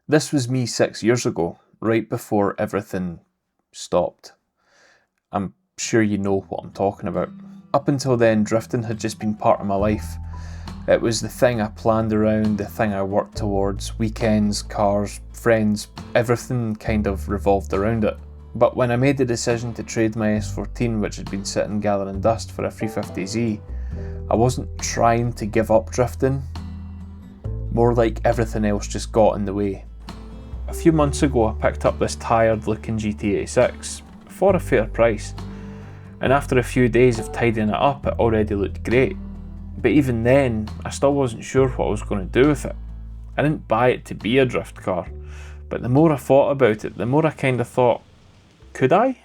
This was me 6 years ago, right before everything stopped. I'm sure you know what I'm talking about. Up until then, drifting had just been part of my life. It was the thing I planned around, the thing I worked towards, weekends, cars, friends, everything kind of revolved around it. But when I made the decision to trade my S14, which had been sitting gathering dust, for a 350Z, I wasn't trying to give up drifting. More like everything else just got in the way. A few months ago I picked up this tired looking GT86 for a fair price, and after a few days of tidying it up it already looked great. But even then I still wasn't sure what I was going to do with it. I didn't buy it to be a drift car, but the more I thought about it, the more I kind of thought, could I?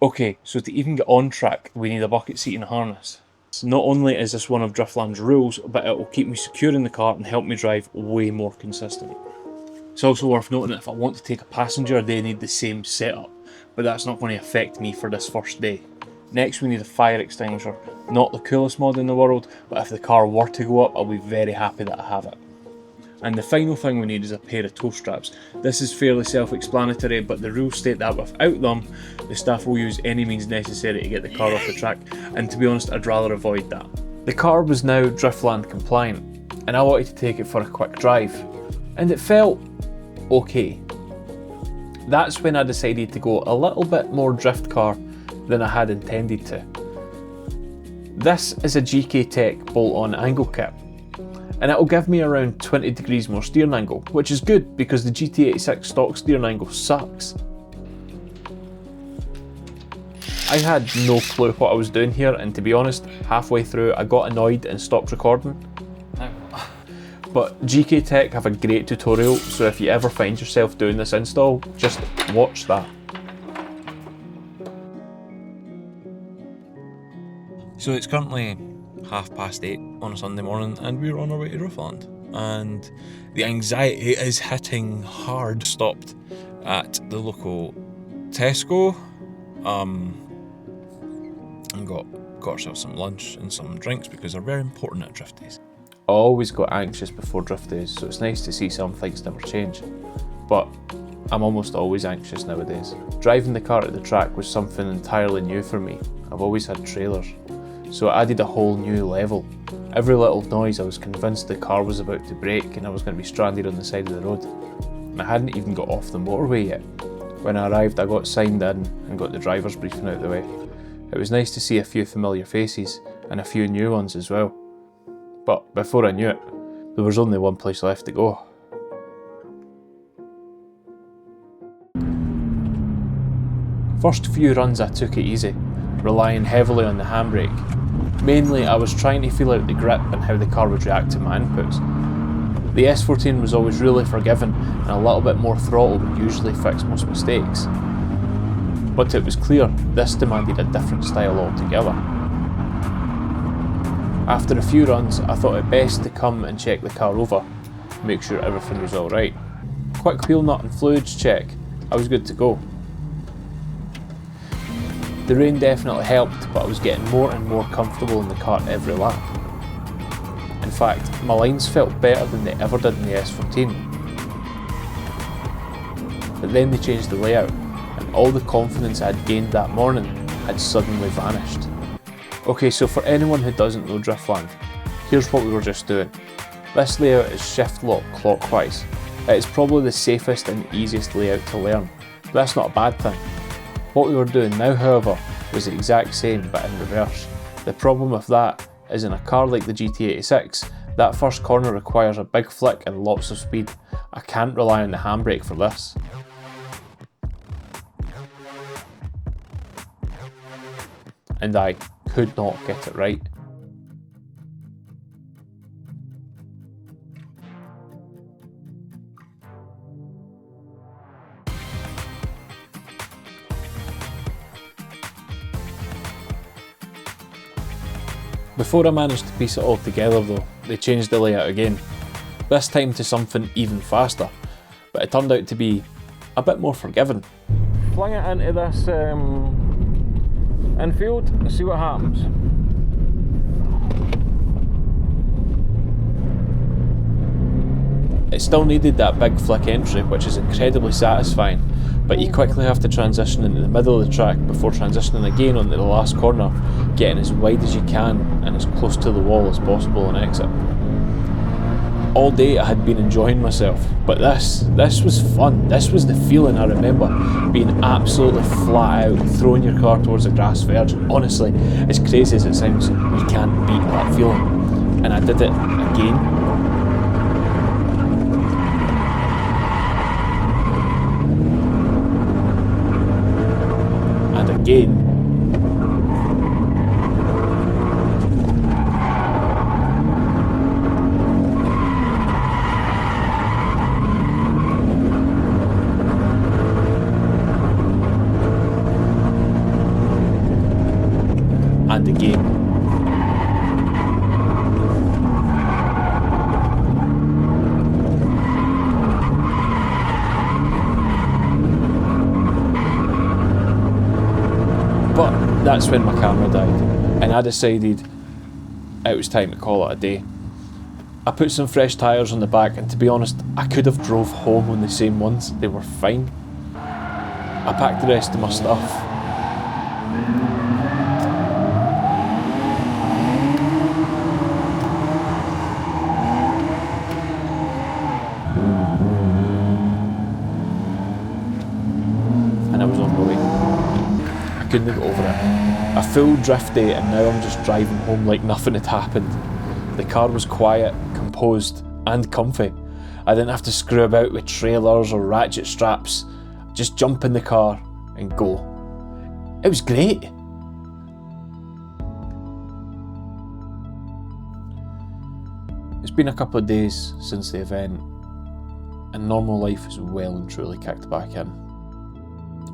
Okay, so to even get on track, we need a bucket seat and harness. So not only is this one of Driftland's rules, but it will keep me secure in the car and help me drive way more consistent. It's also worth noting that if I want to take a passenger, they need the same setup, but that's not going to affect me for this first day. Next we need a fire extinguisher. Not the coolest mod in the world, but if the car were to go up, I'll be very happy that I have it. And the final thing we need is a pair of tow straps. This is fairly self-explanatory, but the rules state that without them, the staff will use any means necessary to get the car off the track, and to be honest, I'd rather avoid that. The car was now Driftland compliant, and I wanted to take it for a quick drive, and it felt okay. That's when I decided to go a little bit more drift car than I had intended to. This is a GK Tech bolt-on angle kit, and it will give me around 20 degrees more steering angle, which is good because the GT86 stock steering angle sucks. I had no clue what I was doing here, and to be honest, halfway through I got annoyed and stopped recording. But GK Tech have a great tutorial, so if you ever find yourself doing this install, just watch that. So it's currently 8:30 on a Sunday morning and we're on our way to Driftland, and the anxiety is hitting hard. Stopped at the local Tesco and got ourselves some lunch and some drinks because they're very important at drift days. I always got anxious before drift days, so it's nice to see some things never change, but I'm almost always anxious nowadays. Driving the car at the track was something entirely new for me. I've always had trailers, so it added a whole new level. Every little noise I was convinced the car was about to break and I was going to be stranded on the side of the road. And I hadn't even got off the motorway yet. When I arrived I got signed in and got the driver's briefing out of the way. It was nice to see a few familiar faces and a few new ones as well. But before I knew it, there was only one place left to go. First few runs I took it easy, relying heavily on the handbrake. Mainly I was trying to feel out the grip and how the car would react to my inputs. The S14 was always really forgiving, and a little bit more throttle would usually fix most mistakes. But it was clear this demanded a different style altogether. After a few runs I thought it best to come and check the car over, make sure everything was alright. Quick wheel nut and fluids check, I was good to go. The rain definitely helped, but I was getting more and more comfortable in the car every lap. In fact, my lines felt better than they ever did in the S14. But then they changed the layout, and all the confidence I had gained that morning had suddenly vanished. Okay, so for anyone who doesn't know Driftland, here's what we were just doing. This layout is shift lock clockwise. It is probably the safest and easiest layout to learn, but that's not a bad thing. What we were doing now, however, was the exact same but in reverse. The problem with that is in a car like the GT86, that first corner requires a big flick and lots of speed. I can't rely on the handbrake for this. And I could not get it right. Before I managed to piece it all together though, they changed the layout again. this time to something even faster, but it turned out to be a bit more forgiving. Fling it into this infield and see what happens. It still needed that big flick entry, which is incredibly satisfying, but you quickly have to transition into the middle of the track before transitioning again onto the last corner, getting as wide as you can and as close to the wall as possible on exit. All day I had been enjoying myself, but this was fun. This was the feeling I remember, being absolutely flat out, throwing your car towards the grass verge. Honestly, as crazy as it sounds, you can't beat that feeling. And I did it again. Again. And again. But that's when my camera died, and I decided it was time to call it a day. I put some fresh tyres on the back, and to be honest, I could have drove home on the same ones, they were fine. I packed the rest of my stuff. And I was on my way. I couldn't get over it. A full drift day and now I'm just driving home like nothing had happened. The car was quiet, composed and comfy. I didn't have to screw about with trailers or ratchet straps. Just jump in the car and go. It was great. It's been a couple of days since the event and normal life is well and truly kicked back in.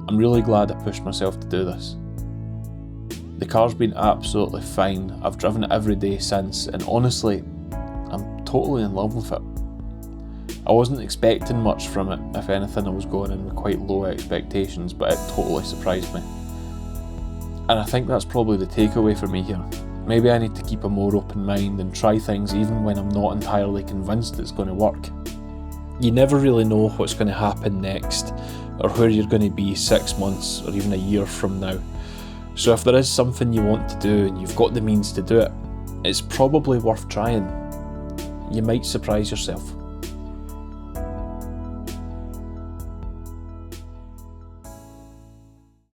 I'm really glad I pushed myself to do this. The car's been absolutely fine. I've driven it every day since, and honestly, I'm totally in love with it. I wasn't expecting much from it. If anything, I was going in with quite low expectations, but it totally surprised me. And I think that's probably the takeaway for me here. Maybe I need to keep a more open mind and try things even when I'm not entirely convinced it's going to work. You never really know what's going to happen next, or where you're going to be 6 months or even a year from now. So if there is something you want to do and you've got the means to do it, it's probably worth trying. You might surprise yourself.